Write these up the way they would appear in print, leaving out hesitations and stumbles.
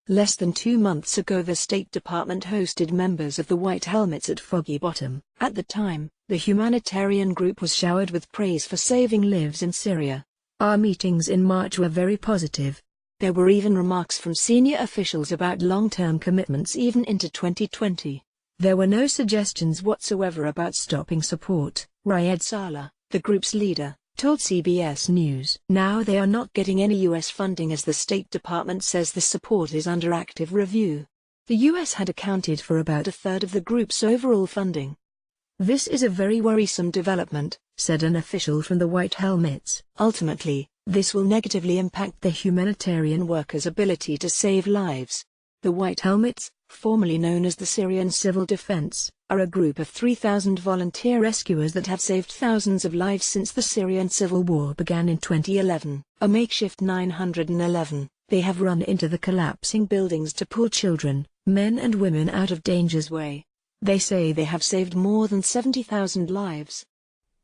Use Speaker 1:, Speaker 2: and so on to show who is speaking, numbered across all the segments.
Speaker 1: Less than 2 months ago the State Department hosted members of the White Helmets at Foggy Bottom. At the time, the humanitarian group was showered with praise for saving lives in Syria. Our meetings in March were very positive. There were even remarks from senior officials about long-term commitments even into 2020. There were no suggestions whatsoever about stopping support, Riyad Saleh, the group's leader, told CBS News. Now they are not getting any U.S. funding as the State Department says the support is under active review. The U.S. had accounted for about a third of the group's overall funding. This is a very worrisome development, said an official from the White Helmets. Ultimately, this will negatively impact the humanitarian workers' ability to save lives. The White Helmets, formerly known as the Syrian Civil Defense, are a group of 3,000 volunteer rescuers that have saved thousands of lives since the Syrian civil war began in 2011. A makeshift 911, they have run into the collapsing buildings to pull children, men and women out of danger's way. They say they have saved more than 70,000 lives.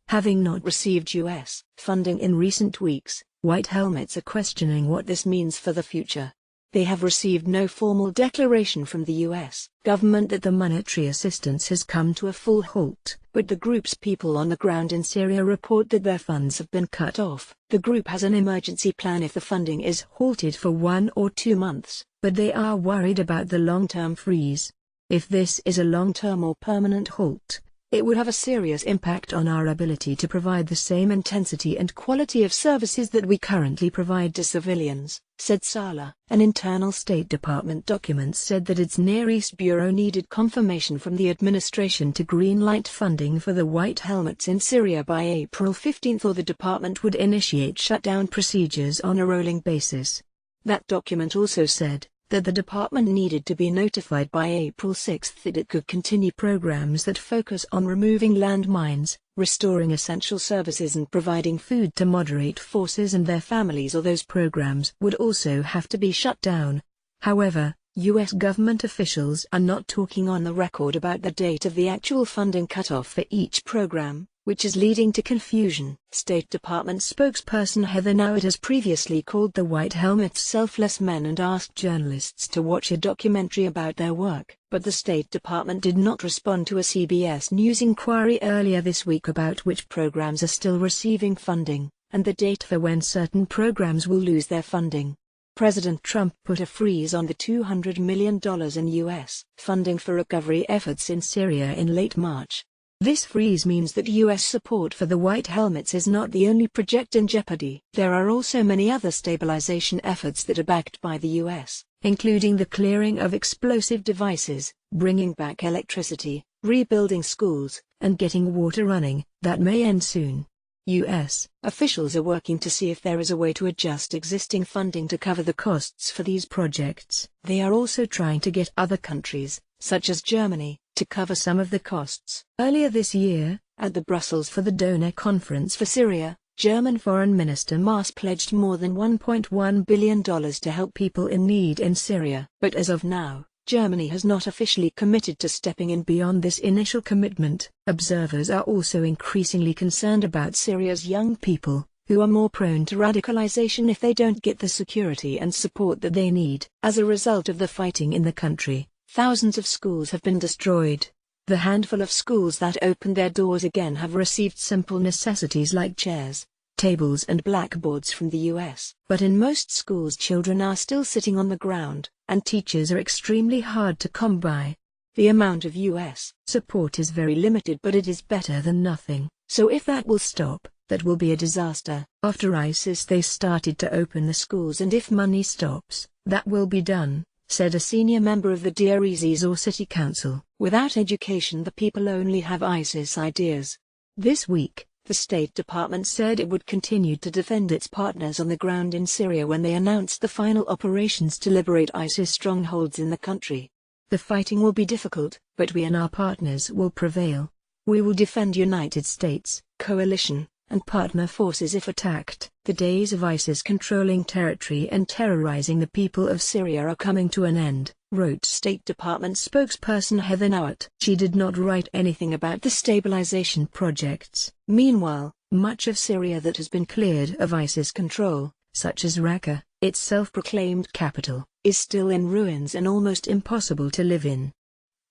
Speaker 1: Having not received U.S. funding in recent weeks, White Helmets are questioning what this means for the future. They have received no formal declaration from the U.S. government that the monetary assistance has come to a full halt, but the group's people on the ground in Syria report that their funds have been cut off. The group has an emergency plan if the funding is halted for 1 or 2 months, but they are worried about the long-term freeze. If this is a long-term or permanent halt, it would have a serious impact on our ability to provide the same intensity and quality of services that we currently provide to civilians, said Saleh. An internal State Department document said that its Near East Bureau needed confirmation from the administration to greenlight funding for the White Helmets in Syria by April 15 or the department would initiate shutdown procedures on a rolling basis. That document also said that the department needed to be notified by April 6 that it could continue programs that focus on removing landmines, restoring essential services and providing food to moderate forces and their families, or those programs would also have to be shut down. However, U.S. government officials are not talking on the record about the date of the actual funding cutoff for each program, which is leading to confusion. State Department spokesperson Heather Nauert has previously called the White Helmets selfless men and asked journalists to watch a documentary about their work, but the State Department did not respond to a CBS News inquiry earlier this week about which programs are still receiving funding, and the date for when certain programs will lose their funding. President Trump put a freeze on the $200 million in U.S. funding for recovery efforts in Syria in late March. This freeze means that U.S. support for the White Helmets is not the only project in jeopardy. There are also many other stabilization efforts that are backed by the U.S., including the clearing of explosive devices, bringing back electricity, rebuilding schools, and getting water running, that may end soon. U.S. officials are working to see if there is a way to adjust existing funding to cover the costs for these projects. They are also trying to get other countries, such as Germany, to cover some of the costs. Earlier this year, at the Brussels for the Donor Conference for Syria, German Foreign Minister Maas pledged more than $1.1 billion to help people in need in Syria. But as of now, Germany has not officially committed to stepping in beyond this initial commitment. Observers are also increasingly concerned about Syria's young people, who are more prone to radicalization if they don't get the security and support that they need. As a result of the fighting in the country, thousands of schools have been destroyed. The handful of schools that opened their doors again have received simple necessities like chairs, tables and blackboards from the U.S. But in most schools children are still sitting on the ground, and teachers are extremely hard to come by. The amount of U.S. support is very limited, but it is better than nothing. So if that will stop, that will be a disaster. After ISIS they started to open the schools, and if money stops, that will be done, said a senior member of the Deir ez-Zor City Council. Without education the people only have ISIS ideas. This week, the State Department said it would continue to defend its partners on the ground in Syria when they announced the final operations to liberate ISIS strongholds in the country. The fighting will be difficult, but we and our partners will prevail. We will defend United States, coalition, and partner forces if attacked. The days of ISIS controlling territory and terrorizing the people of Syria are coming to an end, wrote State Department spokesperson Heather Nauert. She did not write anything about the stabilization projects. Meanwhile, much of Syria that has been cleared of ISIS control, such as Raqqa, its self-proclaimed capital, is still in ruins and almost impossible to live in.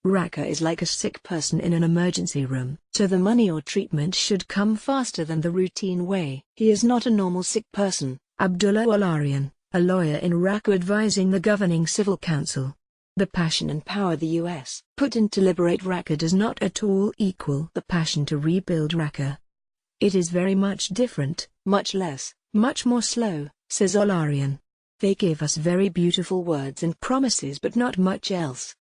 Speaker 1: Raqqa is like a sick person in an emergency room, so the money or treatment should come faster than the routine way. He is not a normal sick person, Abdullah Al-Aryan, a lawyer in Raqqa advising the governing civil council. The passion and power the U.S. put in to liberate Raqqa does not at all equal the passion to rebuild Raqqa. It is very much different, much less, much more slow, says Al-Aryan. They give us very beautiful words and promises but not much else.